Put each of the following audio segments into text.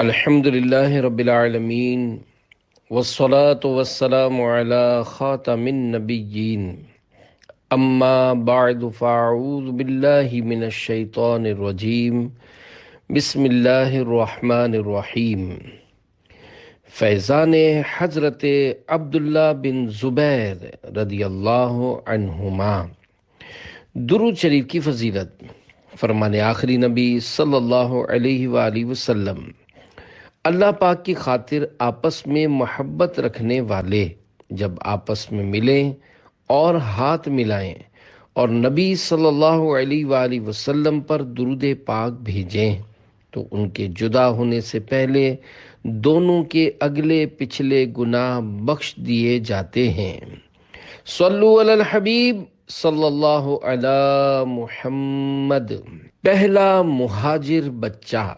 الحمد للہ رب العالمین والصلاة والسلام علی خاتم النبیین اما بعد فاعوذ باللہ من الشیطان الرجیم بسم اللہ الرحمن الرحیم۔ فیضان حضرت عبداللہ بن زبیر رضی اللہ عنہما۔ درود شریف کی فضیلت۔ فرمان آخری نبی صلی اللہ علیہ وآلہ وسلم: اللہ پاک کی خاطر آپس میں محبت رکھنے والے جب آپس میں ملیں اور ہاتھ ملائیں اور نبی صلی اللہ علیہ وآلہ وسلم پر درود پاک بھیجیں تو ان کے جدا ہونے سے پہلے دونوں کے اگلے پچھلے گناہ بخش دیے جاتے ہیں۔ صلو علی الحبیب صلی اللہ علی محمد۔ پہلا مہاجر بچہ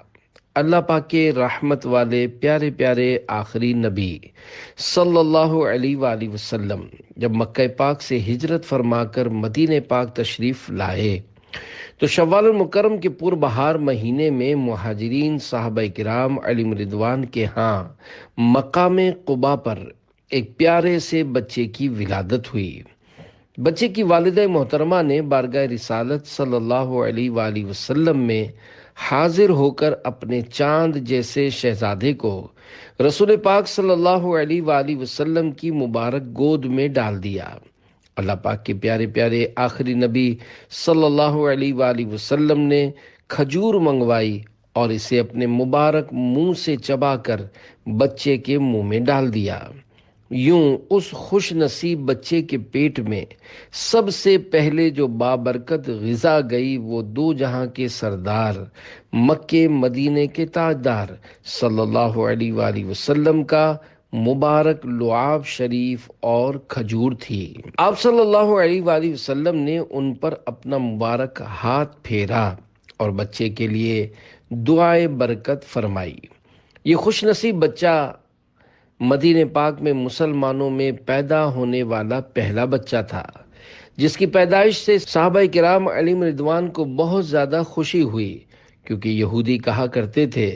اللہ پاک کے رحمت والے پیارے پیارے آخری نبی صلی اللہ علیہ وآلہ وسلم جب مکہ پاک سے ہجرت فرما کر مدینہ پاک تشریف لائے تو شوال المکرم کے پور بہار مہینے میں مہاجرین صحابہ کرام علیہم رضوان کے ہاں مقام قباء پر ایک پیارے سے بچے کی ولادت ہوئی۔ بچے کی والدہ محترمہ نے بارگاہ رسالت صلی اللہ علیہ وآلہ وسلم میں حاضر ہو کر اپنے چاند جیسے شہزادے کو رسول پاک صلی اللہ علیہ وآلہ وسلم کی مبارک گود میں ڈال دیا۔ اللہ پاک کے پیارے پیارے آخری نبی صلی اللہ علیہ وآلہ وسلم نے کھجور منگوائی اور اسے اپنے مبارک منہ سے چبا کر بچے کے منہ میں ڈال دیا۔ یوں اس خوش نصیب بچے کے پیٹ میں سب سے پہلے جو بابرکت غذا گئی وہ دو جہاں کے سردار مکے مدینے کے تاجدار صلی اللہ علیہ وآلہ وسلم کا مبارک لعاب شریف اور کھجور تھی۔ آپ صلی اللہ علیہ وآلہ وسلم نے ان پر اپنا مبارک ہاتھ پھیرا اور بچے کے لیے دعائے برکت فرمائی۔ یہ خوش نصیب بچہ مدینہ پاک میں مسلمانوں میں پیدا ہونے والا پہلا بچہ تھا جس کی پیدائش سے صحابہ کرام علیہم رضوان کو بہت زیادہ خوشی ہوئی، کیونکہ یہودی کہا کرتے تھے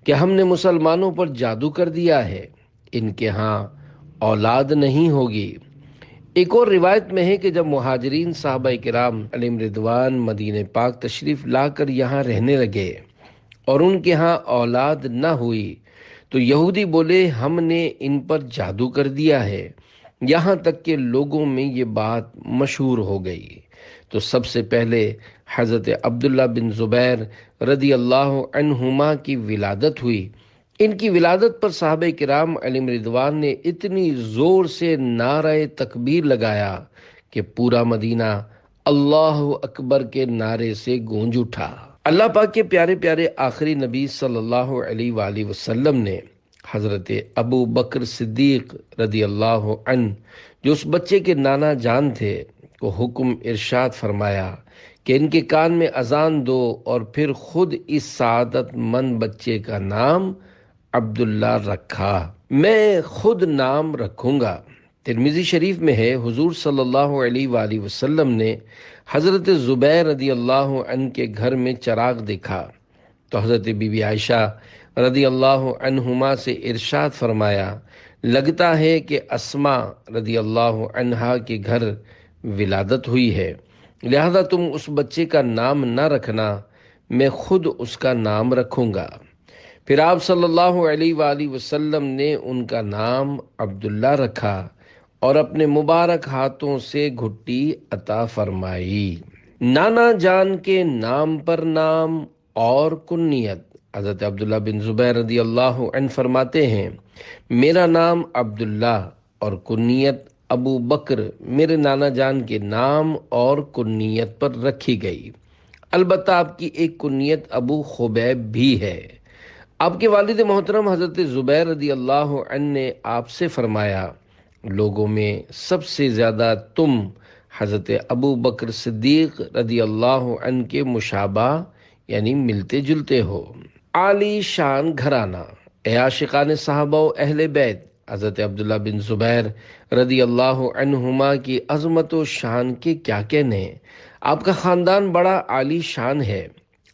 کہ ہم نے مسلمانوں پر جادو کر دیا ہے، ان کے ہاں اولاد نہیں ہوگی۔ ایک اور روایت میں ہے کہ جب مہاجرین صحابہ کرام علیہم رضوان مدینہ پاک تشریف لا کر یہاں رہنے لگے اور ان کے ہاں اولاد نہ ہوئی تو یہودی بولے ہم نے ان پر جادو کر دیا ہے، یہاں تک کہ لوگوں میں یہ بات مشہور ہو گئی۔ تو سب سے پہلے حضرت عبداللہ بن زبیر رضی اللہ عنہما کی ولادت ہوئی۔ ان کی ولادت پر صحابہ کرام علیہم رضوان نے اتنی زور سے نعرہ تکبیر لگایا کہ پورا مدینہ اللہ اکبر کے نعرے سے گونج اٹھا۔ اللہ پاک کے پیارے پیارے آخری نبی صلی اللہ علیہ وآلہ وسلم نے حضرت ابو بکر صدیق رضی اللہ عنہ جو اس بچے کے نانا جان تھے کو حکم ارشاد فرمایا کہ ان کے کان میں اذان دو اور پھر خود اس سعادت مند بچے کا نام عبداللہ رکھا، میں خود نام رکھوں گا۔ ترمذی شریف میں ہے حضور صلی اللہ علیہ وآلہ وسلم نے حضرت زبیر رضی اللہ عنہ کے گھر میں چراغ دیکھا تو حضرت بی بی عائشہ رضی اللہ عنہما سے ارشاد فرمایا، لگتا ہے کہ اسماء رضی اللہ عنہا کے گھر ولادت ہوئی ہے، لہذا تم اس بچے کا نام نہ رکھنا، میں خود اس کا نام رکھوں گا۔ پھر آپ صلی اللہ علیہ وآلہ وسلم نے ان کا نام عبداللہ رکھا اور اپنے مبارک ہاتھوں سے گھٹی عطا فرمائی۔ نانا جان کے نام پر نام اور کنیت۔ حضرت عبداللہ بن زبیر رضی اللہ عنہ فرماتے ہیں، میرا نام عبداللہ اور کنیت ابو بکر میرے نانا جان کے نام اور کنیت پر رکھی گئی۔ البتہ آپ کی ایک کنیت ابو خبیب بھی ہے۔ آپ کے والد محترم حضرت زبیر رضی اللہ عنہ نے آپ سے فرمایا، لوگوں میں سب سے زیادہ تم حضرت ابو بکر صدیق رضی اللہ عنہ کے مشابہ یعنی ملتے جلتے ہو۔ عالی شان گھرانہ، اے عاشقان صحابہ و اہل بیت، حضرت عبداللہ بن زبیر رضی اللہ عنہما کی عظمت و شان کے کیا کہنے، آپ کا خاندان بڑا عالی شان ہے۔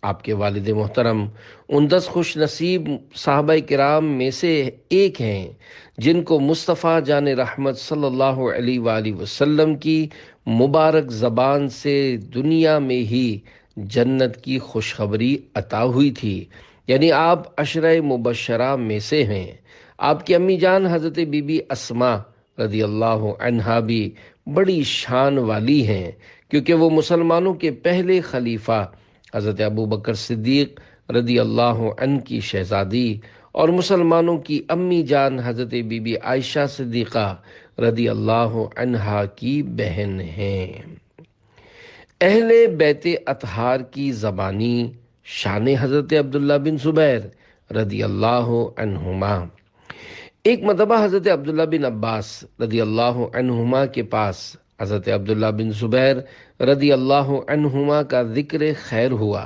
آپ کے والد محترم ان 10 خوش نصیب صحابہ کرام میں سے ایک ہیں جن کو مصطفیٰ جان رحمت صلی اللہ علیہ وآلہ وسلم کی مبارک زبان سے دنیا میں ہی جنت کی خوشخبری عطا ہوئی تھی، یعنی آپ عشرہ مبشرہ میں سے ہیں۔ آپ کی امی جان حضرت بی بی اسماء رضی اللہ عنہا بھی بڑی شان والی ہیں، کیونکہ وہ مسلمانوں کے پہلے خلیفہ حضرت ابو بکر صدیق رضی اللہ عنہ کی شہزادی اور مسلمانوں کی امی جان حضرت بی بی عائشہ صدیقہ رضی اللہ عنہا کی بہن ہیں۔ اہل بیت اطہار کی زبانی شان حضرت عبداللہ بن زبیر رضی اللہ عنہما۔ ایک مرتبہ حضرت عبداللہ بن عباس رضی اللہ عنہما کے پاس حضرت عبداللہ بن زبیر رضی اللہ عنہما کا ذکر خیر ہوا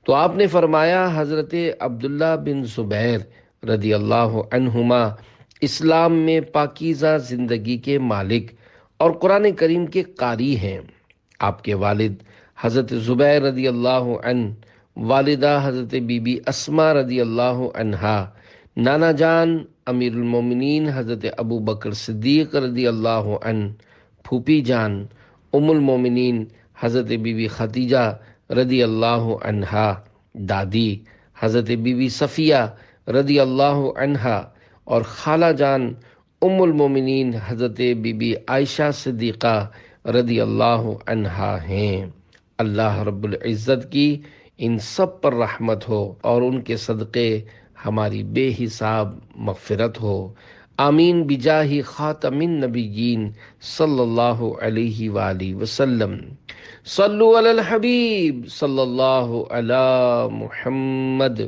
تو آپ نے فرمایا، حضرت عبداللہ بن زبیر رضی اللہ عنہما اسلام میں پاکیزہ زندگی کے مالک اور قرآن کریم کے قاری ہیں۔ آپ کے والد حضرت زبیر رضی اللہ عنہ، والدہ حضرت بی بی اسماء رضی اللہ عنہا، نانا جان امیر المومنین حضرت ابو بکر صدیق رضی اللہ عنہ، پھوپھی جان ام المومنین حضرت بی بی خدیجہ رضی اللہ عنہا، دادی حضرت بی بی صفیہ رضی اللہ عنہا اور خالہ جان ام المومنین حضرت بی بی عائشہ صدیقہ رضی اللہ عنہا ہیں۔ اللہ رب العزت کی ان سب پر رحمت ہو اور ان کے صدقے ہماری بے حساب مغفرت ہو، آمین بجاہ خاتم النبیین صلی اللہ علیہ وآلہ وسلم۔ صلو علی الحبیب صلی اللہ علی محمد۔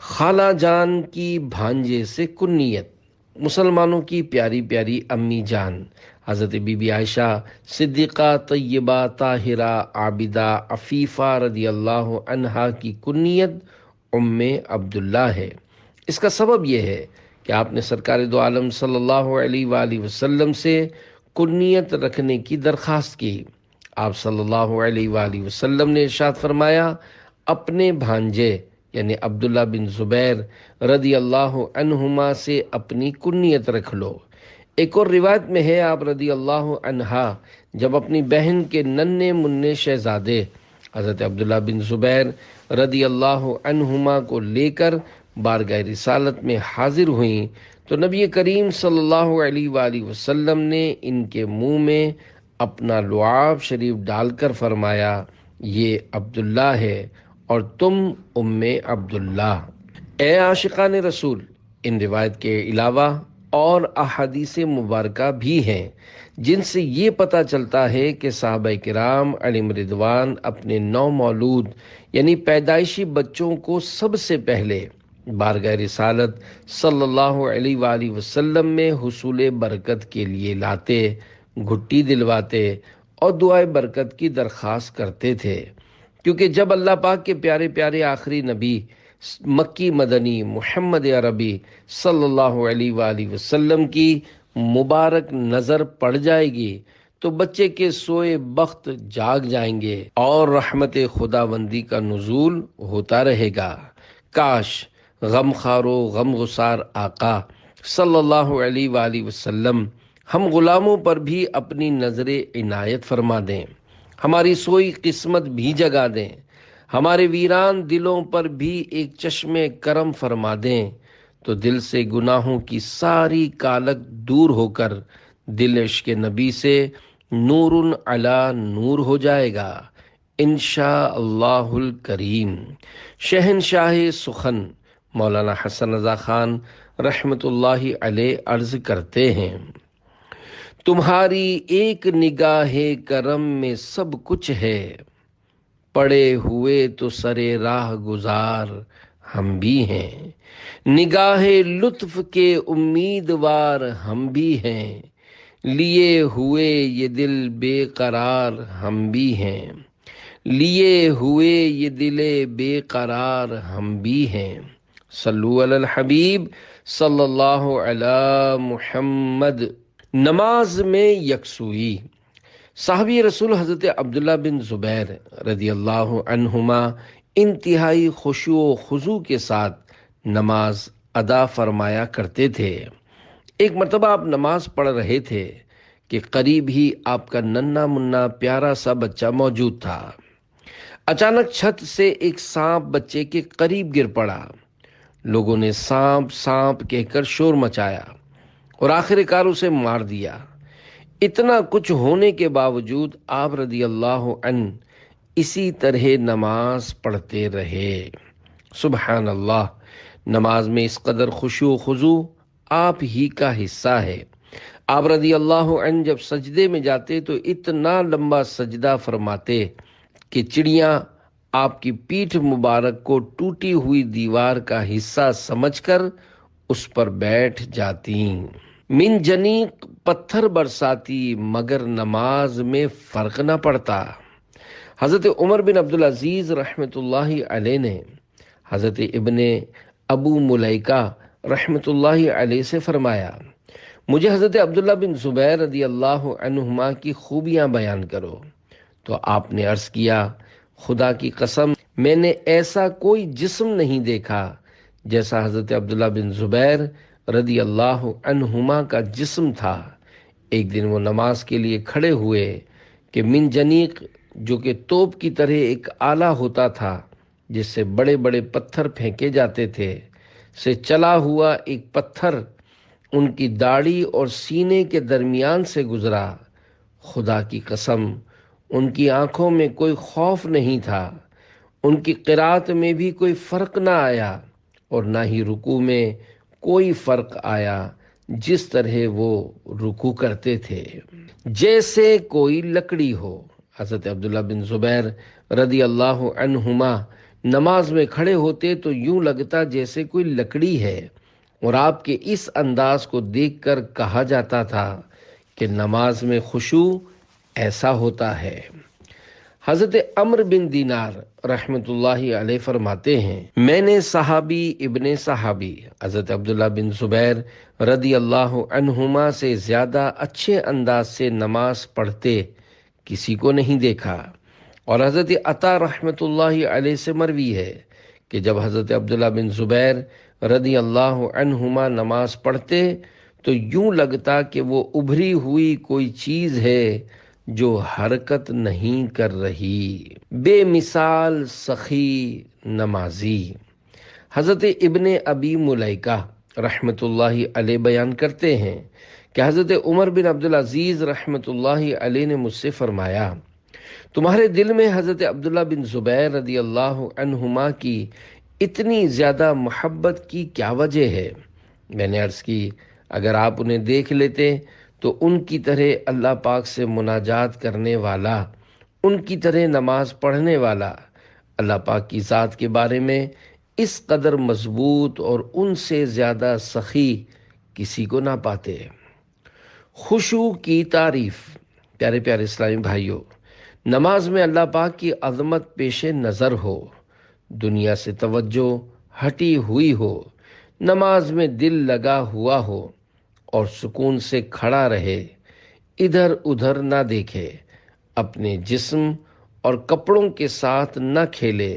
خالہ جان کی بھانجے سے کنیت، مسلمانوں کی پیاری پیاری امی جان حضرت بی بی عائشہ صدیقہ طیبہ طاہرہ عابدہ عفیفہ رضی اللہ عنہا کی کنیت ام عبداللہ ہے۔ اس کا سبب یہ ہے کہ آپ نے سرکار دو عالم صلی اللہ علیہ وآلہ وسلم سے کنیت رکھنے کی درخواست کی۔ آپ صلی اللہ علیہ وآلہ وسلم نے ارشاد فرمایا، اپنے بھانجے یعنی عبداللہ بن زبیر رضی اللہ عنہما سے اپنی کنیت رکھ لو۔ ایک اور روایت میں ہے، آپ رضی اللہ عنہا جب اپنی بہن کے ننھے منھے شہزادے حضرت عبداللہ بن زبیر رضی اللہ عنہما کو لے کر بارگاہ رسالت میں حاضر ہوئیں تو نبی کریم صلی اللہ علیہ وآلہ وسلم نے ان کے منہ میں اپنا لعاب شریف ڈال کر فرمایا، یہ عبداللہ ہے اور تم ام عبداللہ۔ اے عاشقان رسول، ان روایت کے علاوہ اور احادیث مبارکہ بھی ہیں جن سے یہ پتہ چلتا ہے کہ صحابہ کرام علیہم رضوان اپنے نو مولود یعنی پیدائشی بچوں کو سب سے پہلے بارگاہ رسالت صلی اللہ علیہ وآلہ وسلم میں حصول برکت کے لیے لاتے، گھٹی دلواتے اور دعائے برکت کی درخواست کرتے تھے، کیونکہ جب اللہ پاک کے پیارے پیارے آخری نبی مکی مدنی محمد عربی صلی اللہ علیہ وآلہ وسلم کی مبارک نظر پڑ جائے گی تو بچے کے سوئے بخت جاگ جائیں گے اور رحمت خداوندی کا نزول ہوتا رہے گا۔ کاش غم خارو غم گسار آقا صلی اللہ علیہ وآلہ وسلم ہم غلاموں پر بھی اپنی نظر عنایت فرما دیں، ہماری سوئی قسمت بھی جگا دیں، ہمارے ویران دلوں پر بھی ایک چشم کرم فرما دیں تو دل سے گناہوں کی ساری کالک دور ہو کر دل عشق نبی سے نور علی نور ہو جائے گا انشاء اللہ الکریم۔ شہنشاہ سخن مولانا حسن رضا خان رحمۃ اللہ علیہ عرض کرتے ہیں، تمہاری ایک نگاہ کرم میں سب کچھ ہے، پڑے ہوئے تو سرے راہ گزار ہم بھی ہیں، نگاہ لطف کے امیدوار ہم بھی ہیں، لیے ہوئے یہ دل بے قرار ہم بھی ہیں، لیے ہوئے یہ دل بے قرار ہم بھی ہیں۔ صلو علی الحبیب صلی اللہ علی محمد۔ نماز میں یکسوئی، صحابی رسول حضرت عبداللہ بن زبیر رضی اللہ عنہما انتہائی خشوع و خضوع کے ساتھ نماز ادا فرمایا کرتے تھے۔ ایک مرتبہ آپ نماز پڑھ رہے تھے کہ قریب ہی آپ کا ننھا منا پیارا سا بچہ موجود تھا۔ اچانک چھت سے ایک سانپ بچے کے قریب گر پڑا۔ لوگوں نے سانپ سانپ کہہ کر شور مچایا اور آخر کار اسے مار دیا۔ اتنا کچھ ہونے کے باوجود آپ رضی اللہ عنہ اسی طرح نماز پڑھتے رہے۔ سبحان اللہ، نماز میں اس قدر خشوع و خضوع آپ ہی کا حصہ ہے۔ آپ رضی اللہ عنہ جب سجدے میں جاتے تو اتنا لمبا سجدہ فرماتے کہ چڑیاں آپ کی پیٹھ مبارک کو ٹوٹی ہوئی دیوار کا حصہ سمجھ کر اس پر بیٹھ جاتی۔ من جنیق پتھر برساتی مگر نماز میں فرق نہ پڑتا۔ حضرت عمر بن عبدالعزیز رحمۃ اللہ علیہ نے حضرت ابن ابو ملیکہ رحمۃ اللہ علیہ سے فرمایا، مجھے حضرت عبداللہ بن زبیر رضی اللہ عنہما کی خوبیاں بیان کرو۔ تو آپ نے عرض کیا، خدا کی قسم میں نے ایسا کوئی جسم نہیں دیکھا جیسا حضرت عبداللہ بن زبیر رضی اللہ عنہما کا جسم تھا۔ ایک دن وہ نماز کے لیے کھڑے ہوئے کہ من جنیق، جو کہ توپ کی طرح ایک آلہ ہوتا تھا جس سے بڑے بڑے پتھر پھینکے جاتے تھے، سے چلا ہوا ایک پتھر ان کی داڑھی اور سینے کے درمیان سے گزرا۔ خدا کی قسم ان کی آنکھوں میں کوئی خوف نہیں تھا، ان کی قرات میں بھی کوئی فرق نہ آیا اور نہ ہی رکوع میں کوئی فرق آیا، جس طرح وہ رکوع کرتے تھے جیسے کوئی لکڑی ہو۔ حضرت عبداللہ بن زبیر رضی اللہ عنہما نماز میں کھڑے ہوتے تو یوں لگتا جیسے کوئی لکڑی ہے، اور آپ کے اس انداز کو دیکھ کر کہا جاتا تھا کہ نماز میں خشوع ایسا ہوتا ہے۔ حضرت عمرو بن دینار رحمۃ اللہ علیہ فرماتے ہیں، میں نے صحابی ابن صحابی حضرت عبداللہ بن زبیر رضی اللہ عنہما سے زیادہ اچھے انداز سے نماز پڑھتے کسی کو نہیں دیکھا۔ اور حضرت عطا رحمۃ اللہ علیہ سے مروی ہے کہ جب حضرت عبداللہ بن زبیر رضی اللہ عنہما نماز پڑھتے تو یوں لگتا کہ وہ ابھری ہوئی کوئی چیز ہے جو حرکت نہیں کر رہی۔ بے مثال سخی نمازی۔ حضرت ابن ابی ملیکہ رحمۃ اللہ علیہ بیان کرتے ہیں کہ حضرت عمر بن عبدالعزیز رحمۃ اللہ علیہ نے مجھ سے فرمایا، تمہارے دل میں حضرت عبداللہ بن زبیر رضی اللہ عنہما کی اتنی زیادہ محبت کی کیا وجہ ہے؟ میں نے عرض کی، اگر آپ انہیں دیکھ لیتے تو ان کی طرح اللہ پاک سے مناجات کرنے والا، ان کی طرح نماز پڑھنے والا، اللہ پاک کی ذات کے بارے میں اس قدر مضبوط اور ان سے زیادہ سخی کسی کو نہ پاتے۔ خشوع کی تعریف۔ پیارے پیارے اسلامی بھائیوں، نماز میں اللہ پاک کی عظمت پیش نظر ہو، دنیا سے توجہ ہٹی ہوئی ہو، نماز میں دل لگا ہوا ہو اور سکون سے کھڑا رہے، ادھر ادھر نہ دیکھے، اپنے جسم اور کپڑوں کے ساتھ نہ کھیلے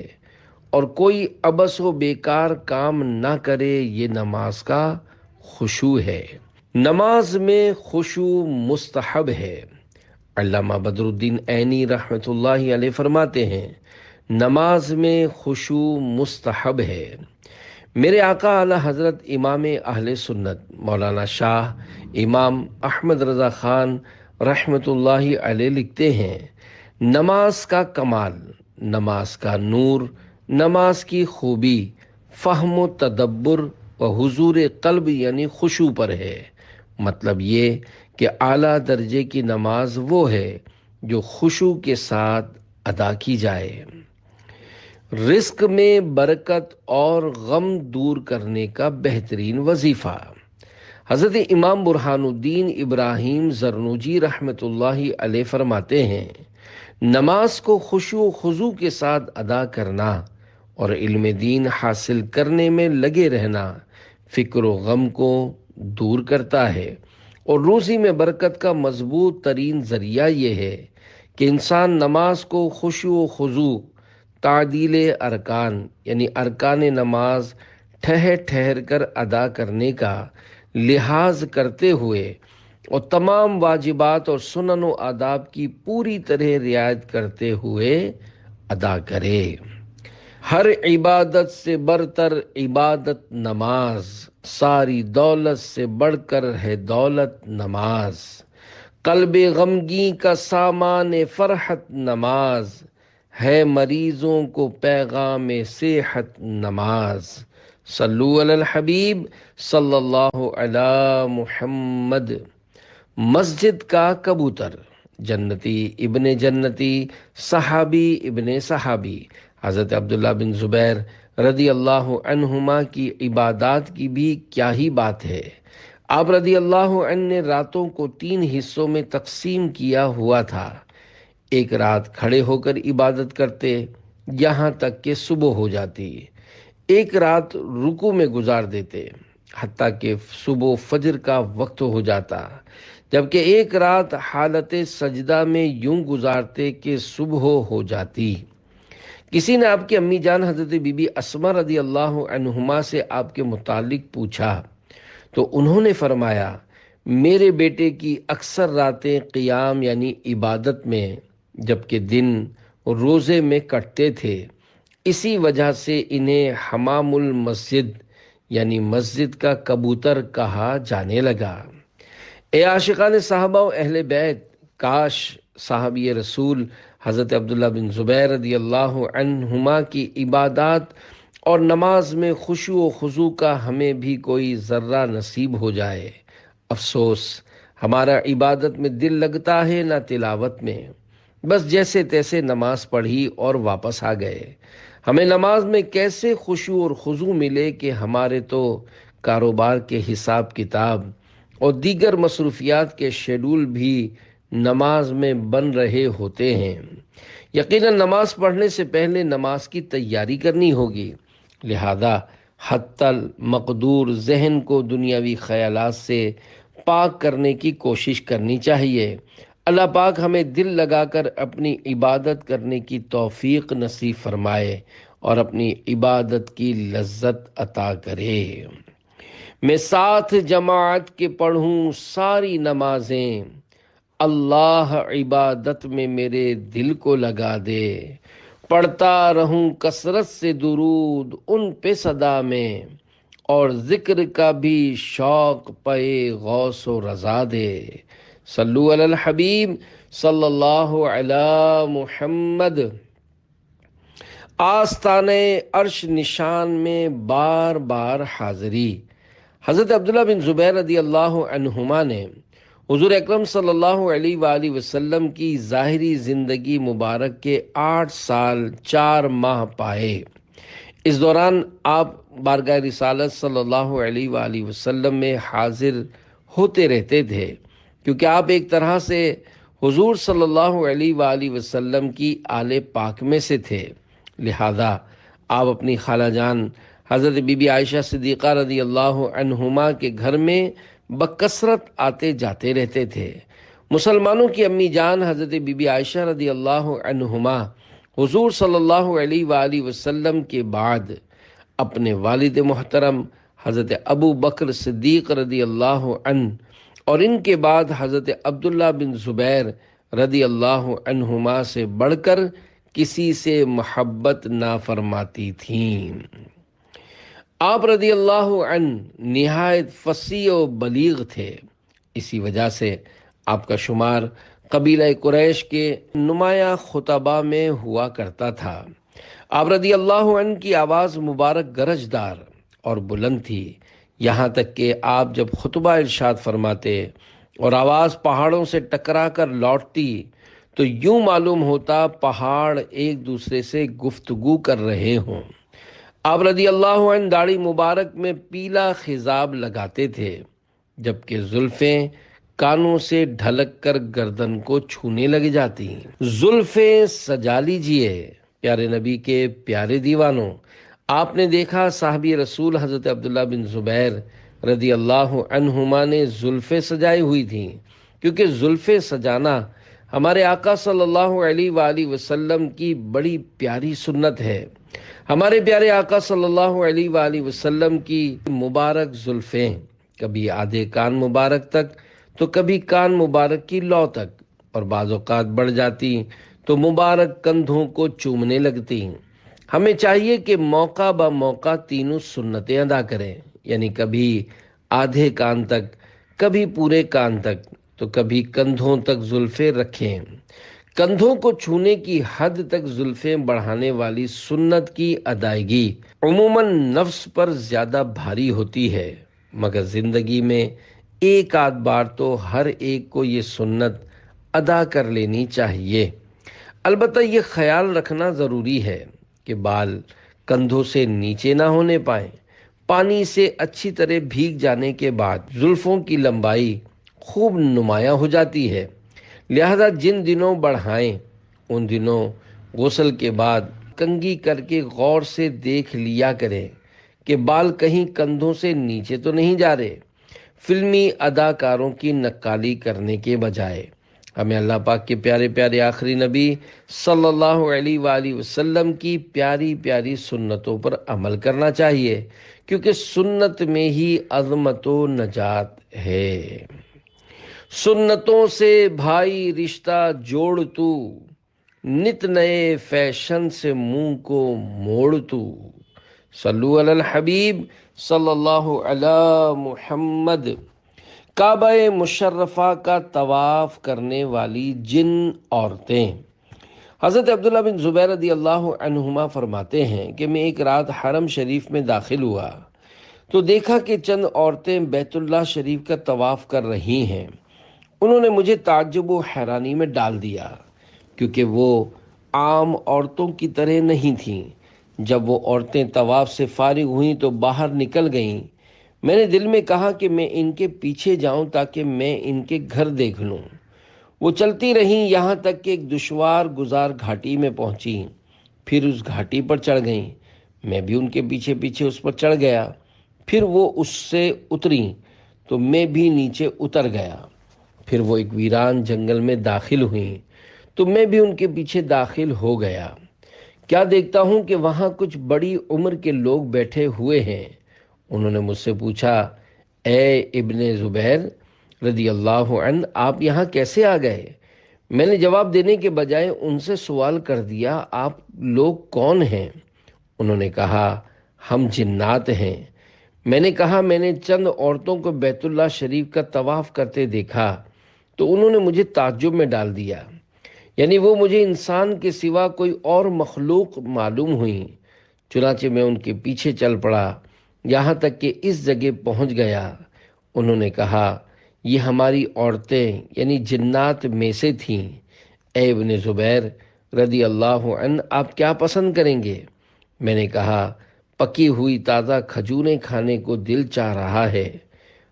اور کوئی عبث و بیکار کام نہ کرے، یہ نماز کا خشوع ہے۔ نماز میں خشوع مستحب ہے۔ علامہ بدر الدین عینی رحمۃ اللہ علیہ فرماتے ہیں، نماز میں خشوع مستحب ہے۔ میرے آقا اعلی حضرت امام اہل سنت مولانا شاہ امام احمد رضا خان رحمۃ اللہ علیہ لکھتے ہیں، نماز کا کمال، نماز کا نور، نماز کی خوبی فہم و تدبر و حضور قلب یعنی خشوع پر ہے۔ مطلب یہ کہ اعلیٰ درجے کی نماز وہ ہے جو خشوع کے ساتھ ادا کی جائے۔ رزق میں برکت اور غم دور کرنے کا بہترین وظیفہ۔ حضرت امام برہان الدین ابراہیم زرنوجی رحمۃ اللہ علیہ فرماتے ہیں، نماز کو خشوع و خضوع کے ساتھ ادا کرنا اور علم دین حاصل کرنے میں لگے رہنا فکر و غم کو دور کرتا ہے، اور روزی میں برکت کا مضبوط ترین ذریعہ یہ ہے کہ انسان نماز کو خشوع و خضوع، تعدیل ارکان یعنی ارکان نماز ٹھہر ٹھہر کر ادا کرنے کا لحاظ کرتے ہوئے اور تمام واجبات اور سنن و آداب کی پوری طرح رعایت کرتے ہوئے ادا کرے۔ ہر عبادت سے برتر عبادت نماز، ساری دولت سے بڑھ کر ہے دولت نماز، قلب غمگین کا سامان فرحت نماز، ہے مریضوں کو پیغام صحت نماز۔ صلو علی الحبیب صلی اللہ علی محمد۔ مسجد کا کبوتر، جنتی ابن جنتی، صحابی ابن صحابی، حضرت عبداللہ بن زبیر رضی اللہ عنہما کی عبادات کی بھی کیا ہی بات ہے۔ آپ رضی اللہ عنہ نے راتوں کو 3 حصوں میں تقسیم کیا ہوا تھا۔ ایک رات کھڑے ہو کر عبادت کرتے یہاں تک کہ صبح ہو جاتی، ایک رات رکوع میں گزار دیتے حتیٰ کہ صبح فجر کا وقت ہو جاتا، جبکہ ایک رات حالت سجدہ میں یوں گزارتے کہ صبح ہو جاتی۔ کسی نے آپ کی امی جان حضرت بی بی اسماء رضی اللہ عنہما سے آپ کے متعلق پوچھا تو انہوں نے فرمایا، میرے بیٹے کی اکثر راتیں قیام یعنی عبادت میں جبکہ دن روزے میں کٹتے تھے، اسی وجہ سے انہیں حمام المسجد یعنی مسجد کا کبوتر کہا جانے لگا۔ اے عاشقان صحابہ و اہل بیت، کاش صحابی رسول حضرت عبداللہ بن زبیر رضی اللہ عنہما کی عبادات اور نماز میں خشوع و خضوع کا ہمیں بھی کوئی ذرہ نصیب ہو جائے۔ افسوس، ہمارا عبادت میں دل لگتا ہے نہ تلاوت میں، بس جیسے تیسے نماز پڑھی اور واپس آ گئے۔ ہمیں نماز میں کیسے خشوع اور خضوع ملے کہ ہمارے تو کاروبار کے حساب کتاب اور دیگر مصروفیات کے شیڈول بھی نماز میں بن رہے ہوتے ہیں۔ یقیناً نماز پڑھنے سے پہلے نماز کی تیاری کرنی ہوگی، لہذا حتی المقدور ذہن کو دنیاوی خیالات سے پاک کرنے کی کوشش کرنی چاہیے۔ اللہ پاک ہمیں دل لگا کر اپنی عبادت کرنے کی توفیق نصیب فرمائے اور اپنی عبادت کی لذت عطا کرے۔ میں ساتھ جماعت کے پڑھوں ساری نمازیں، اللہ عبادت میں میرے دل کو لگا دے، پڑھتا رہوں کثرت سے درود ان پہ صدا میں، اور ذکر کا بھی شوق پے غوث و رضا دے۔ صلو علی الحبیب صلی اللہ علی محمد۔ آستانے عرش نشان میں بار بار حاضری۔ حضرت عبداللہ بن زبیر رضی اللہ عنہما نے حضور اکرم صلی اللہ علیہ وآلہ وسلم کی ظاہری زندگی مبارک کے 8 سال 4 ماہ پائے۔ اس دوران آپ بارگاہ رسالت صلی اللہ علیہ وآلہ وسلم میں حاضر ہوتے رہتے تھے، کیونکہ آپ ایک طرح سے حضور صلی اللہ علیہ وآلہ وسلم کی آل پاک میں سے تھے، لہذا آپ اپنی خالہ جان حضرت بی بی عائشہ صدیقہ رضی اللہ عنہما کے گھر میں بکثرت آتے جاتے رہتے تھے۔ مسلمانوں کی امی جان حضرت بی بی عائشہ رضی اللہ عنہما حضور صلی اللہ علیہ وآلہ وسلم کے بعد اپنے والد محترم حضرت ابو بکر صدیق رضی اللہ عنہ اور ان کے بعد حضرت عبداللہ بن زبیر رضی اللہ عنہما سے بڑھ کر کسی سے محبت نہ فرماتی تھیں۔ آپ رضی اللہ عنہ نہایت فصیح و بلیغ تھے، اسی وجہ سے آپ کا شمار قبیلہ قریش کے نمایاں خطباء میں ہوا کرتا تھا۔ آپ رضی اللہ عنہ کی آواز مبارک گرجدار اور بلند تھی، یہاں تک کہ آپ جب خطبہ ارشاد فرماتے اور آواز پہاڑوں سے ٹکرا کر لوٹتی تو یوں معلوم ہوتا پہاڑ ایک دوسرے سے گفتگو کر رہے ہوں۔ آپ رضی اللہ عنہ داڑھی مبارک میں پیلا خضاب لگاتے تھے، جبکہ زلفیں کانوں سے ڈھلک کر گردن کو چھونے لگ جاتی۔ زلفیں سجا لیجئے پیارے نبی کے پیارے دیوانوں۔ آپ نے دیکھا صحابی رسول حضرت عبداللہ بن زبیر رضی اللہ عنہما نے زلفیں سجائی ہوئی تھیں، کیونکہ زلفیں سجانا ہمارے آقا صلی اللہ علیہ وآلہ وسلم کی بڑی پیاری سنت ہے۔ ہمارے پیارے آقا صلی اللہ علیہ وآلہ وسلم کی مبارک زلفیں کبھی آدھے کان مبارک تک تو کبھی کان مبارک کی لو تک، اور بعض اوقات بڑھ جاتی تو مبارک کندھوں کو چومنے لگتی۔ ہمیں چاہیے کہ موقع با موقع تینوں سنتیں ادا کریں، یعنی کبھی آدھے کان تک، کبھی پورے کان تک، تو کبھی کندھوں تک زلفیں رکھیں۔ کندھوں کو چھونے کی حد تک زلفیں بڑھانے والی سنت کی ادائیگی عموماً نفس پر زیادہ بھاری ہوتی ہے، مگر زندگی میں ایک آدھ بار تو ہر ایک کو یہ سنت ادا کر لینی چاہیے۔ البتہ یہ خیال رکھنا ضروری ہے کہ بال کندھوں سے نیچے نہ ہونے پائیں۔ پانی سے اچھی طرح بھیگ جانے کے بعد زلفوں کی لمبائی خوب نمایاں ہو جاتی ہے، لہذا جن دنوں بڑھائیں ان دنوں غسل کے بعد کنگھی کر کے غور سے دیکھ لیا کریں کہ بال کہیں کندھوں سے نیچے تو نہیں جا رہے۔ فلمی اداکاروں کی نقالی کرنے کے بجائے ہمیں اللہ پاک کے پیارے پیارے آخری نبی صلی اللہ علیہ وآلہ وسلم کی پیاری پیاری سنتوں پر عمل کرنا چاہیے، کیونکہ سنت میں ہی عظمت و نجات ہے۔ سنتوں سے بھائی رشتہ جوڑ تو، نت نئے فیشن سے منہ کو موڑ تو۔ صلو علی الحبیب صلی اللہ علی محمد۔ کعبہ مشرفہ کا طواف کرنے والی جن عورتیں۔ حضرت عبداللہ بن زبیر رضی اللہ عنہما فرماتے ہیں کہ میں ایک رات حرم شریف میں داخل ہوا تو دیکھا کہ چند عورتیں بیت اللہ شریف کا طواف کر رہی ہیں۔ انہوں نے مجھے تعجب و حیرانی میں ڈال دیا، کیونکہ وہ عام عورتوں کی طرح نہیں تھیں۔ جب وہ عورتیں طواف سے فارغ ہوئیں تو باہر نکل گئیں۔ میں نے دل میں کہا کہ میں ان کے پیچھے جاؤں تاکہ میں ان کے گھر دیکھ لوں۔ وہ چلتی رہیں یہاں تک کہ ایک دشوار گزار گھاٹی میں پہنچی، پھر اس گھاٹی پر چڑھ گئیں۔ میں بھی ان کے پیچھے پیچھے اس پر چڑھ گیا، پھر وہ اس سے اتریں تو میں بھی نیچے اتر گیا۔ پھر وہ ایک ویران جنگل میں داخل ہوئیں تو میں بھی ان کے پیچھے داخل ہو گیا۔ کیا دیکھتا ہوں کہ وہاں کچھ بڑی عمر کے لوگ بیٹھے ہوئے ہیں۔ انہوں نے مجھ سے پوچھا، اے ابن زبیر رضی اللہ عنہ، آپ یہاں کیسے آ گئے؟ میں نے جواب دینے کے بجائے ان سے سوال کر دیا، آپ لوگ کون ہیں؟ انہوں نے کہا، ہم جنات ہیں۔ میں نے کہا، میں نے چند عورتوں کو بیت اللہ شریف کا طواف کرتے دیکھا تو انہوں نے مجھے تعجب میں ڈال دیا، یعنی وہ مجھے انسان کے سوا کوئی اور مخلوق معلوم ہوئیں۔ چنانچہ میں ان کے پیچھے چل پڑا یہاں تک کہ اس جگہ پہنچ گیا۔ انہوں نے کہا، یہ ہماری عورتیں یعنی جنات میں سے تھیں۔ اے ابن زبیر رضی اللہ عنہ، آپ کیا پسند کریں گے؟ میں نے کہا، پکی ہوئی تازہ کھجوریں کھانے کو دل چاہ رہا ہے۔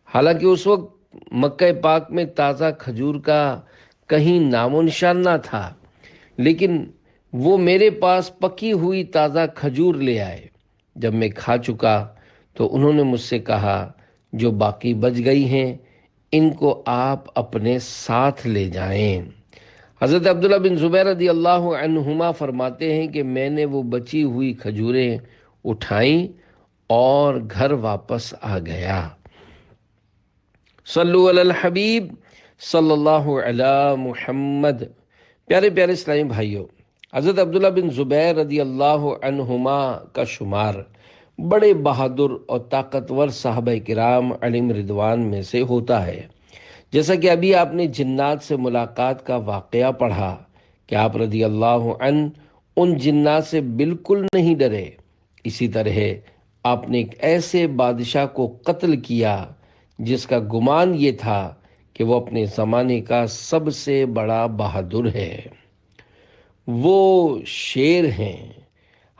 حالانکہ اس وقت مکہ پاک میں تازہ کھجور کا کہیں نام و نشان نہ تھا، لیکن وہ میرے پاس پکی ہوئی تازہ کھجور لے آئے۔ جب میں کھا چکا تو انہوں نے مجھ سے کہا، جو باقی بچ گئی ہیں ان کو آپ اپنے ساتھ لے جائیں۔ حضرت عبداللہ بن زبیر رضی اللہ عنہما فرماتے ہیں کہ میں نے وہ بچی ہوئی کھجوریں اٹھائیں اور گھر واپس آ گیا۔ صلو علی الحبیب صلی اللہ علی محمد۔ پیارے پیارے اسلامی بھائیوں، حضرت عبداللہ بن زبیر رضی اللہ عنہما کا شمار بڑے بہادر اور طاقتور صحابہ کرام علیہم رضوان میں سے ہوتا ہے۔ جیسا کہ ابھی آپ نے جنات سے ملاقات کا واقعہ پڑھا کہ آپ رضی اللہ عنہ ان جنات سے بالکل نہیں ڈرے، اسی طرح آپ نے ایک ایسے بادشاہ کو قتل کیا جس کا گمان یہ تھا کہ وہ اپنے زمانے کا سب سے بڑا بہادر ہے، وہ شیر ہیں۔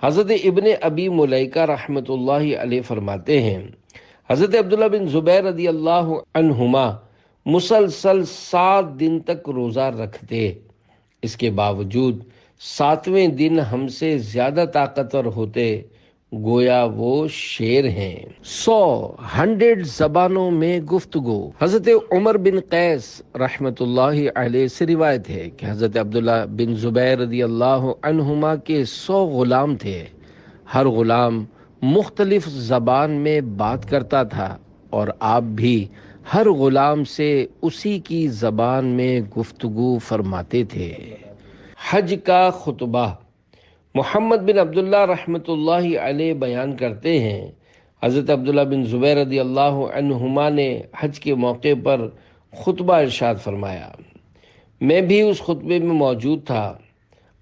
حضرت ابن ابی ملیکہ رحمۃ اللہ علیہ فرماتے ہیں، حضرت عبداللہ بن زبیر رضی اللہ عنہما مسلسل 7 دن تک روزہ رکھتے، اس کے باوجود 7ویں دن ہم سے زیادہ طاقتور ہوتے گویا وہ شیر ہیں۔ 100 زبانوں میں گفتگو۔ حضرت عمر بن قیس رحمت اللہ علیہ سے روایت ہے کہ حضرت عبداللہ بن زبیر رضی اللہ عنہما کے 100 غلام تھے۔ ہر غلام مختلف زبان میں بات کرتا تھا اور آپ بھی ہر غلام سے اسی کی زبان میں گفتگو فرماتے تھے۔ حج کا خطبہ۔ محمد بن عبداللہ رحمۃ اللہ علیہ بیان کرتے ہیں، حضرت عبداللہ بن زبیر رضی اللہ عنہما نے حج کے موقع پر خطبہ ارشاد فرمایا۔ میں بھی اس خطبے میں موجود تھا۔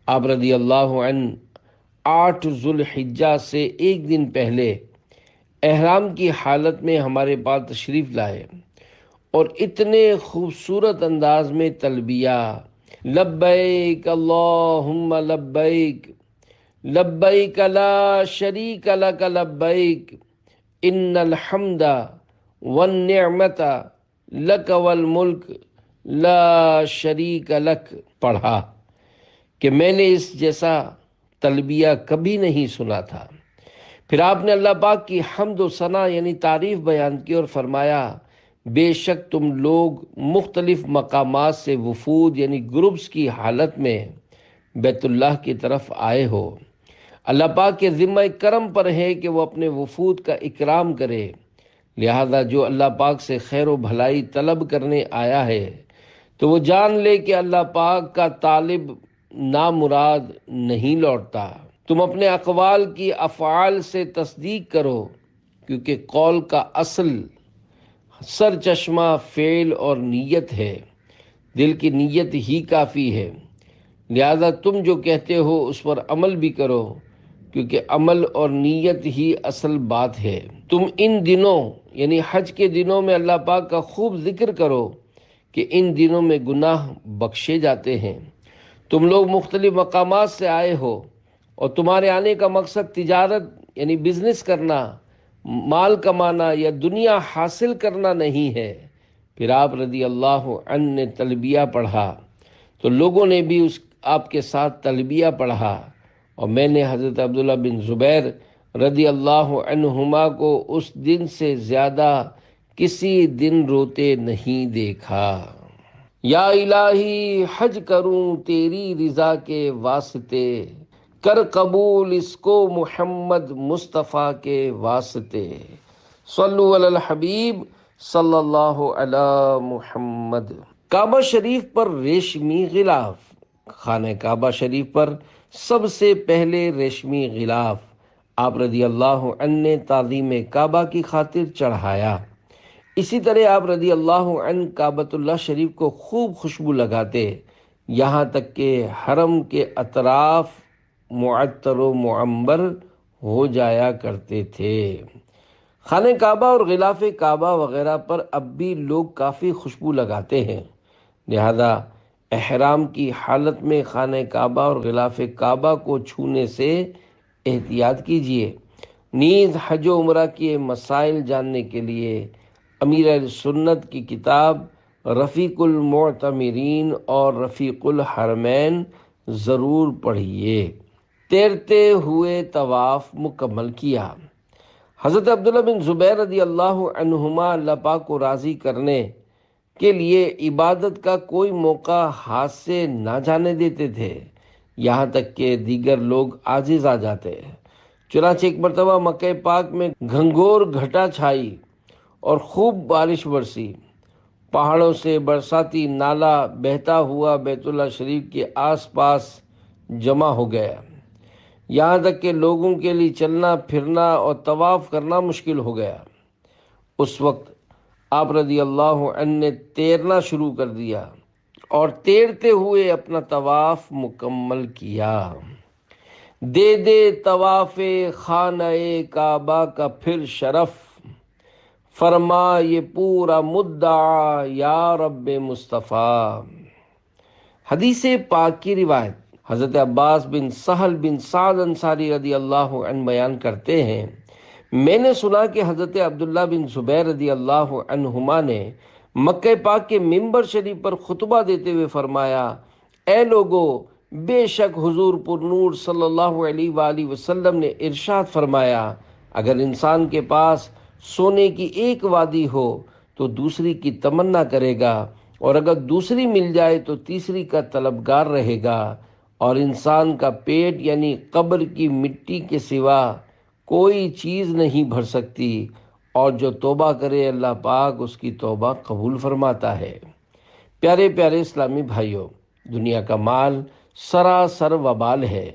آپ رضی اللہ عنہ 8 ذوالحجہ سے ایک دن پہلے احرام کی حالت میں ہمارے پاس تشریف لائے اور اتنے خوبصورت انداز میں تلبیہ لبیک اللہم لبیک لبیک لا شریک لک لبیک ان الحمد والنعمت لک والملک لا شریک لک پڑھا کہ میں نے اس جیسا تلبیہ کبھی نہیں سنا تھا۔ پھر آپ نے اللہ پاک کی حمد و ثنا یعنی تعریف بیان کی اور فرمایا، بے شک تم لوگ مختلف مقامات سے وفود یعنی گروپس کی حالت میں بیت اللہ کی طرف آئے ہو۔ اللہ پاک کے ذمہ کرم پر ہے کہ وہ اپنے وفود کا اکرام کرے، لہذا جو اللہ پاک سے خیر و بھلائی طلب کرنے آیا ہے تو وہ جان لے کہ اللہ پاک کا طالب نامراد نہیں لوٹتا۔ تم اپنے اقوال کی افعال سے تصدیق کرو، کیونکہ قول کا اصل سر چشمہ فعل اور نیت ہے، دل کی نیت ہی کافی ہے، لہذا تم جو کہتے ہو اس پر عمل بھی کرو، کیونکہ عمل اور نیت ہی اصل بات ہے۔ تم ان دنوں یعنی حج کے دنوں میں اللہ پاک کا خوب ذکر کرو کہ ان دنوں میں گناہ بخشے جاتے ہیں۔ تم لوگ مختلف مقامات سے آئے ہو اور تمہارے آنے کا مقصد تجارت یعنی بزنس کرنا، مال کمانا یا دنیا حاصل کرنا نہیں ہے۔ پھر آپ رضی اللہ عنہ نے تلبیہ پڑھا تو لوگوں نے بھی آپ کے ساتھ تلبیہ پڑھا، اور میں نے حضرت عبداللہ بن زبیر رضی اللہ عنہما کو اس دن سے زیادہ کسی دن روتے نہیں دیکھا۔ یا الہی حج کروں تیری رضا کے واسطے، کر قبول اس کو محمد مصطفیٰ کے واسطے۔ صلو علی الحبیب صلی اللہ علی محمد۔ کعبہ شریف پر ریشمی غلاف۔ خانہ کعبہ شریف پر سب سے پہلے ریشمی غلاف آپ رضی اللہ عنہ نے تعظیم کعبہ کی خاطر چڑھایا۔ اسی طرح آپ رضی اللہ عنہ کعبۃ اللہ شریف کو خوب خوشبو لگاتے، یہاں تک کہ حرم کے اطراف معطر و معنبر ہو جایا کرتے تھے۔ خانہ کعبہ اور غلاف کعبہ وغیرہ پر اب بھی لوگ کافی خوشبو لگاتے ہیں، لہذا احرام کی حالت میں خانہ کعبہ اور غلاف کعبہ کو چھونے سے احتیاط کیجیے۔ نیز حج و عمرہ کے مسائل جاننے کے لیے امیر اہل سنت کی کتاب رفیق المعتمرین اور رفیق الحرمین ضرور پڑھیے۔ تیرتے ہوئے طواف مکمل کیا۔ حضرت عبداللہ بن زبیر رضی اللہ عنہما اللہ پاک کو راضی کرنے کے لیے عبادت کا کوئی موقع ہاتھ سے نہ جانے دیتے تھے، یہاں تک کہ دیگر لوگ عاجز آ جاتے۔ چنانچہ ایک مرتبہ مکہ پاک میں گھنگور گھٹا چھائی اور خوب بارش برسی، پہاڑوں سے برساتی نالا بہتا ہوا بیت اللہ شریف کے آس پاس جمع ہو گیا، یہاں تک کہ لوگوں کے لیے چلنا پھرنا اور طواف کرنا مشکل ہو گیا۔ اس وقت آپ رضی اللہ عنہ نے تیرنا شروع کر دیا اور تیرتے ہوئے اپنا طواف مکمل کیا۔ دے دے طواف خانہ کعبہ کا پھر شرف، فرما یہ پورا مدعا یا رب مصطفیٰ۔ حدیث پاک کی روایت۔ حضرت عباس بن سہل بن سعد انصاری رضی اللہ عنہ بیان کرتے ہیں، میں نے سنا کہ حضرت عبداللہ بن زبیر رضی اللہ عنہما نے مکہ پاک کے منبر شریف پر خطبہ دیتے ہوئے فرمایا، اے لوگو، بے شک حضور پر نور صلی اللہ علیہ وآلہ وسلم نے ارشاد فرمایا، اگر انسان کے پاس سونے کی ایک وادی ہو تو دوسری کی تمنا کرے گا، اور اگر دوسری مل جائے تو تیسری کا طلبگار رہے گا، اور انسان کا پیٹ یعنی قبر کی مٹی کے سوا کوئی چیز نہیں بھر سکتی، اور جو توبہ کرے اللہ پاک اس کی توبہ قبول فرماتا ہے۔ پیارے پیارے اسلامی بھائیوں، دنیا کا مال سراسر وبال ہے۔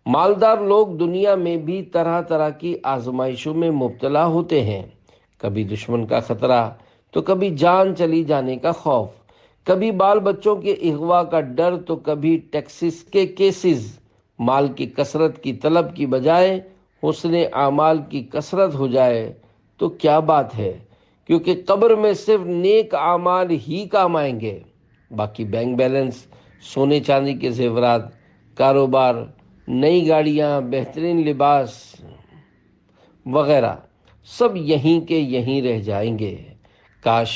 مالدار لوگ دنیا میں بھی طرح طرح کی آزمائشوں میں مبتلا ہوتے ہیں، کبھی دشمن کا خطرہ تو کبھی جان چلی جانے کا خوف، کبھی بال بچوں کے اغوا کا ڈر تو کبھی ٹیکسز کے کیسز۔ مال کی کثرت کی طلب کی بجائے حسن اعمال کی کثرت ہو جائے تو کیا بات ہے، کیونکہ قبر میں صرف نیک اعمال ہی کام آئیں گے، باقی بینک بیلنس، سونے چاندی کے زیورات، کاروبار، نئی گاڑیاں، بہترین لباس وغیرہ سب یہیں کے یہیں رہ جائیں گے۔ کاش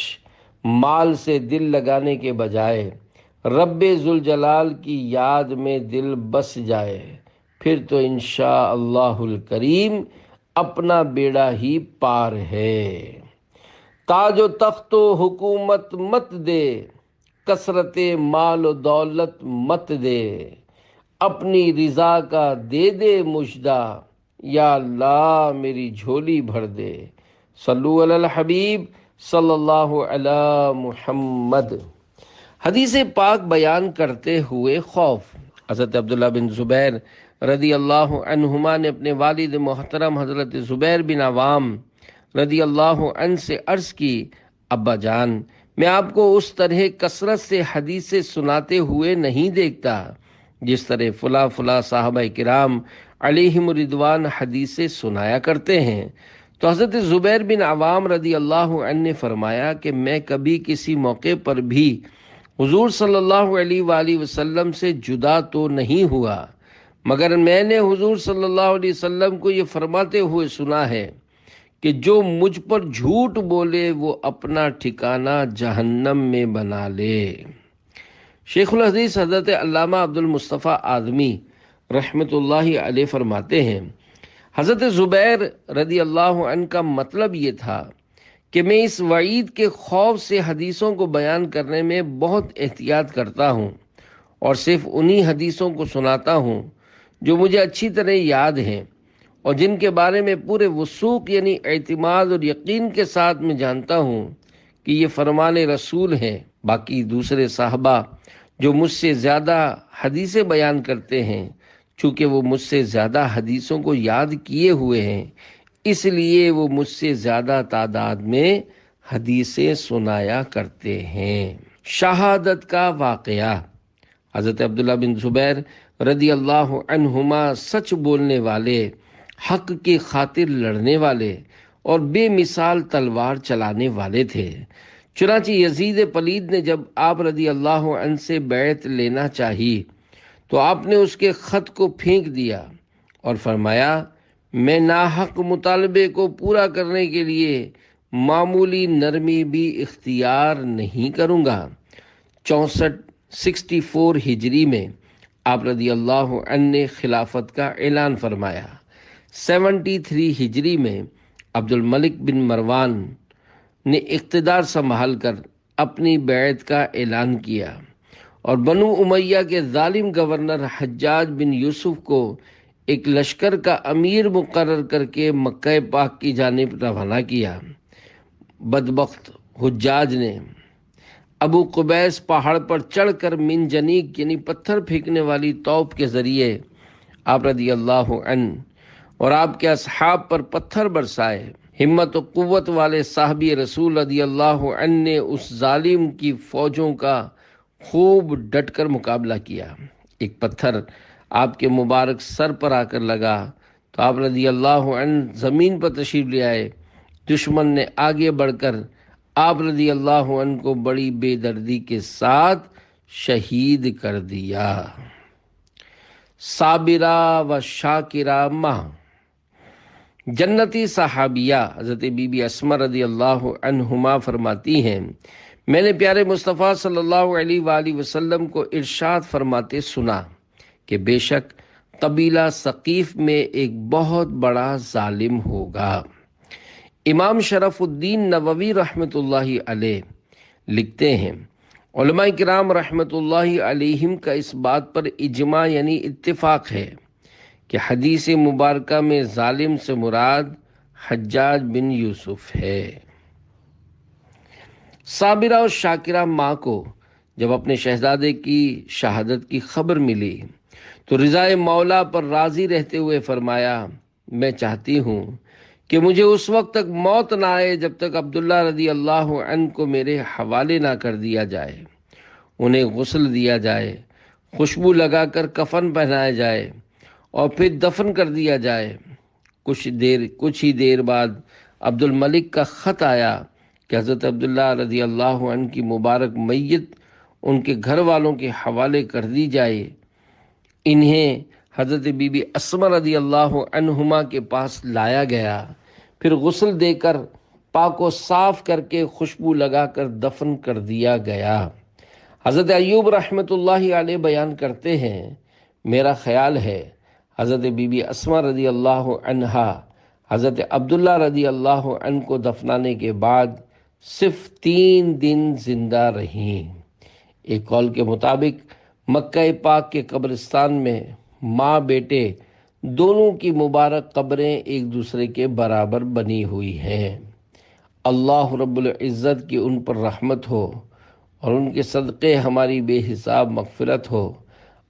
مال سے دل لگانے کے بجائے رب ذوالجلال کی یاد میں دل بس جائے، پھر تو انشاءاللہ الکریم اپنا بیڑا ہی پار ہے۔ تاج و تخت و حکومت مت دے، کثرت مال و دولت مت دے، اپنی رضا کا دے دے مژدہ، یا اللہ میری جھولی بھر دے۔ صلو علی الحبیب صلی اللہ علی محمد۔ حدیث پاک بیان کرتے ہوئے خوف۔ حضرت عبداللہ بن زبیر رضی اللہ عنہما نے اپنے والد محترم حضرت زبیر بن عوام رضی اللہ عنہ سے عرض کی، ابا جان، میں آپ کو اس طرح کثرت سے حدیثیں سناتے ہوئے نہیں دیکھتا جس طرح فلاں فلاں صحابہ کرام علیہم رضوان حدیثیں سنایا کرتے ہیں۔ تو حضرت زبیر بن عوام رضی اللہ عنہ نے فرمایا کہ میں کبھی کسی موقع پر بھی حضور صلی اللہ علیہ وآلہ وسلم سے جدا تو نہیں ہوا، مگر میں نے حضور صلی اللہ علیہ وسلم کو یہ فرماتے ہوئے سنا ہے کہ جو مجھ پر جھوٹ بولے وہ اپنا ٹھکانہ جہنم میں بنا لے۔ شیخ الحدیث حضرت علامہ عبد المصطفیٰ اعظمی رحمۃ اللہ علیہ فرماتے ہیں، حضرت زبیر رضی اللہ عنہ کا مطلب یہ تھا کہ میں اس وعید کے خوف سے حدیثوں کو بیان کرنے میں بہت احتیاط کرتا ہوں، اور صرف انہی حدیثوں کو سناتا ہوں جو مجھے اچھی طرح یاد ہیں اور جن کے بارے میں پورے وثوق یعنی اعتماد اور یقین کے ساتھ میں جانتا ہوں کہ یہ فرمان رسول ہیں۔ باقی دوسرے صحابہ جو مجھ سے زیادہ حدیثیں بیان کرتے ہیں، چونکہ وہ مجھ سے زیادہ حدیثوں کو یاد کیے ہوئے ہیں، اس لیے وہ مجھ سے زیادہ تعداد میں حدیثیں سنایا کرتے ہیں۔ شہادت کا واقعہ۔ حضرت عبداللہ بن زبیر رضی اللہ عنہما سچ بولنے والے، حق کی خاطر لڑنے والے اور بے مثال تلوار چلانے والے تھے۔ چنانچہ یزید پلید نے جب آپ رضی اللہ عنہ سے بیعت لینا چاہی تو آپ نے اس کے خط کو پھینک دیا اور فرمایا، میں ناحق مطالبے کو پورا کرنے کے لیے معمولی نرمی بھی اختیار نہیں کروں گا۔ 64 ہجری میں آپ رضی اللہ عنہ نے خلافت کا اعلان فرمایا۔ 73 ہجری میں عبد الملک بن مروان نے اقتدار سنبھال کر اپنی بیعت کا اعلان کیا اور بنو امیہ کے ظالم گورنر حجاج بن یوسف کو ایک لشکر کا امیر مقرر کر کے مکہ پاک کی جانب روانہ کیا۔ بدبخت حجاج نے ابو قبیس پہاڑ پر چڑھ کر منجنیق یعنی پتھر پھینکنے والی توپ کے ذریعے آپ رضی اللہ عنہ اور آپ کے اصحاب پر پتھر برسائے۔ ہمت و قوت والے صحابی رسول رضی اللہ عنہ نے اس ظالم کی فوجوں کا خوب ڈٹ کر مقابلہ کیا۔ ایک پتھر آپ کے مبارک سر پر آ کر لگا تو آپ رضی اللہ عنہ زمین پر تشریف لے آئے۔ دشمن نے آگے بڑھ کر آپ رضی اللہ عنہ کو بڑی بے دردی کے ساتھ شہید کر دیا۔ صابرہ و شاکرہ ماں۔ جنتی صحابیہ حضرت بی بی اسماء رضی اللہ عنہما فرماتی ہیں، میں نے پیارے مصطفیٰ صلی اللہ علیہ وآلہ وسلم کو ارشاد فرماتے سنا کہ بے شک قبیلہ ثقیف میں ایک بہت بڑا ظالم ہوگا۔ امام شرف الدین نووی رحمۃ اللہ علیہ لکھتے ہیں، علماء کرام رحمۃ اللہ علیہم کا اس بات پر اجماع یعنی اتفاق ہے کہ حدیث مبارکہ میں ظالم سے مراد حجاج بن یوسف ہے۔ صابرہ اور شاکرہ ماں کو جب اپنے شہزادے کی شہادت کی خبر ملی تو رضائے مولا پر راضی رہتے ہوئے فرمایا، میں چاہتی ہوں کہ مجھے اس وقت تک موت نہ آئے جب تک عبداللہ رضی اللہ عنہ کو میرے حوالے نہ کر دیا جائے، انہیں غسل دیا جائے، خوشبو لگا کر کفن پہنایا جائے اور پھر دفن کر دیا جائے۔ کچھ ہی دیر بعد عبد الملک کا خط آیا کہ حضرت عبداللہ رضی اللہ عنہ کی مبارک میت ان کے گھر والوں کے حوالے کر دی جائے۔ انہیں حضرت بی بی اسماء رضی اللہ عنہما کے پاس لایا گیا، پھر غسل دے کر پاک و صاف کر کے خوشبو لگا کر دفن کر دیا گیا۔ حضرت ایوب رحمۃ اللہ علیہ بیان کرتے ہیں، میرا خیال ہے حضرت بی بی اسماء رضی اللہ عنہا حضرت عبداللہ رضی اللہ عنہ کو دفنانے کے بعد صرف 3 دن زندہ رہیں۔ ایک قول کے مطابق مکہ پاک کے قبرستان میں ماں بیٹے دونوں کی مبارک قبریں ایک دوسرے کے برابر بنی ہوئی ہیں۔ اللہ رب العزت کی ان پر رحمت ہو اور ان کے صدقے ہماری بے حساب مغفرت ہو،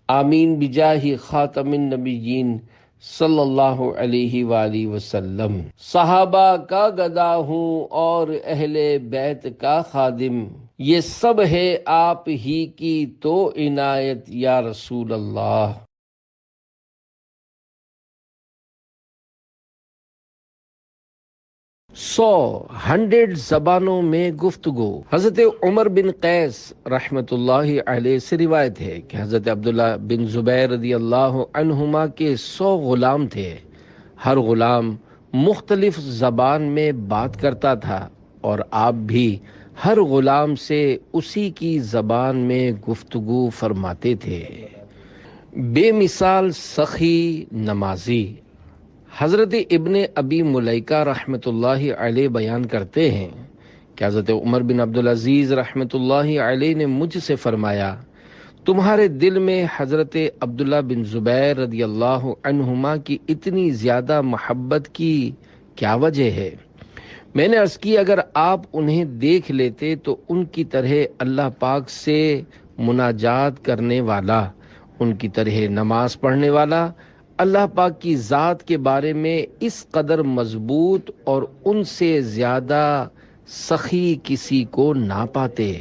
آمین بجاہ خاتم النبیین صلی اللہ علیہ وآلہ وسلم۔ صحابہ کا گدا ہوں اور اہل بیت کا خادم، یہ سب ہے آپ ہی کی تو عنایت یا رسول اللہ۔ 100 زبانوں میں گفتگو۔ حضرت عمر بن قیس رحمۃ اللہ علیہ سے روایت ہے کہ حضرت عبداللہ بن زبیر رضی اللہ عنہما کے 100 غلام تھے، ہر غلام مختلف زبان میں بات کرتا تھا اور آپ بھی ہر غلام سے اسی کی زبان میں گفتگو فرماتے تھے۔ بے مثال سخی نمازی۔ حضرت ابن ابی ملیکہ رحمۃ اللہ علیہ بیان کرتے ہیں کہ حضرت عمر بن عبدالعزیز رحمۃ اللہ علیہ نے مجھ سے فرمایا، تمہارے دل میں حضرت عبداللہ بن زبیر رضی اللہ عنہما کی اتنی زیادہ محبت کی کیا وجہ ہے؟ میں نے عرض کی، اگر آپ انہیں دیکھ لیتے تو ان کی طرح اللہ پاک سے مناجات کرنے والا، ان کی طرح نماز پڑھنے والا، اللہ پاک کی ذات کے بارے میں اس قدر مضبوط اور ان سے زیادہ سخی کسی کو نہ پاتے۔